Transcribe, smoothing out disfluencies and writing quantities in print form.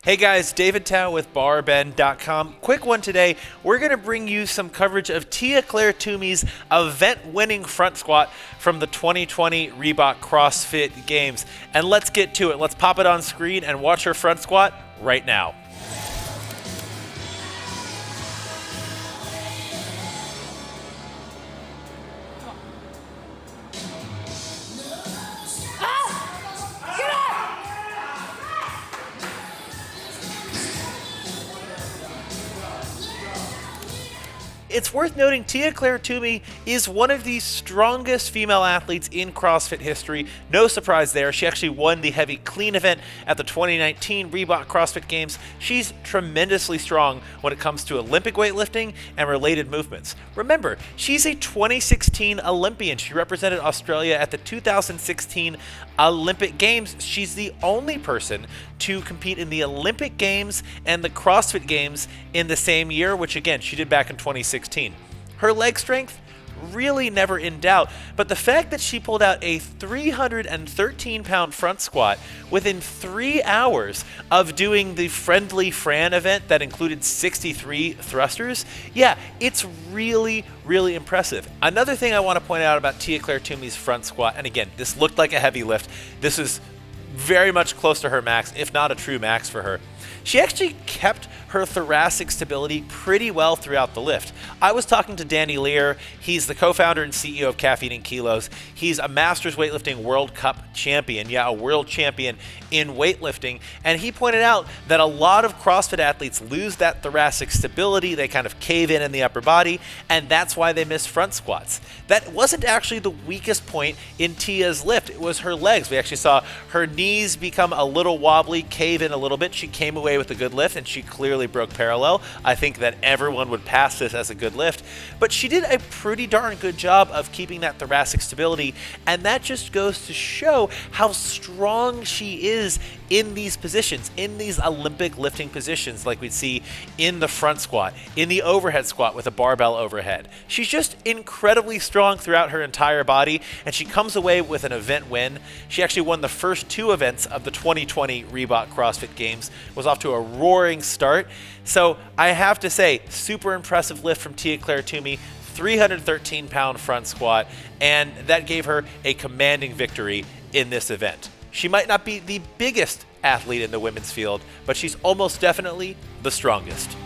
Hey guys, David Tao with barbend.com. Quick one today. We're going to bring you some coverage of Tia-Clair Toomey's event-winning front squat from the 2020 Reebok CrossFit Games. And let's get to it. Let's pop it on screen and watch her front squat right now. It's worth noting Tia-Clair Toomey is one of the strongest female athletes in CrossFit history. No surprise there. She actually won the heavy clean event at the 2019 Reebok CrossFit Games. She's tremendously strong when it comes to Olympic weightlifting and related movements. Remember, she's a 2016 Olympian. She represented Australia at the 2016 Olympic Games. She's the only person to compete in the Olympic Games and the CrossFit Games in the same year, which again, she did back in 2016. Her leg strength, really never in doubt, but the fact that she pulled out a 313-pound front squat within 3 hours of doing the Friendly Fran event that included 63 thrusters, yeah, it's really, really impressive. Another thing I want to point out about Tia-Clair Toomey's front squat, and again, this looked like a heavy lift. This is very much close to her max, if not a true max for her. She actually kept her thoracic stability pretty well throughout the lift. I was talking to Danny Lear. He's the co-founder and CEO of Caffeine and Kilos. He's a Masters Weightlifting World Cup champion. Yeah, a world champion in weightlifting. And he pointed out that a lot of CrossFit athletes lose that thoracic stability. They kind of cave in the upper body, and that's why they miss front squats. That wasn't actually the weakest point in Tia's lift. It was her legs. We actually saw her knees become a little wobbly, cave in a little bit. She came away with a good lift, and she clearly broke parallel. I think that everyone would pass this as a good lift, but she did a pretty darn good job of keeping that thoracic stability, and that just goes to show how strong she is in these positions, in these Olympic lifting positions, like we'd see in the front squat, in the overhead squat with a barbell overhead. She's just incredibly strong throughout her entire body, and she comes away with an event win. She actually won the first 2 events of the 2020 Reebok CrossFit Games, was off to a roaring start. So I have to say, super impressive lift from Tia-Clair Toomey, 313-pound front squat, and that gave her a commanding victory in this event. She might not be the biggest athlete in the women's field, but she's almost definitely the strongest.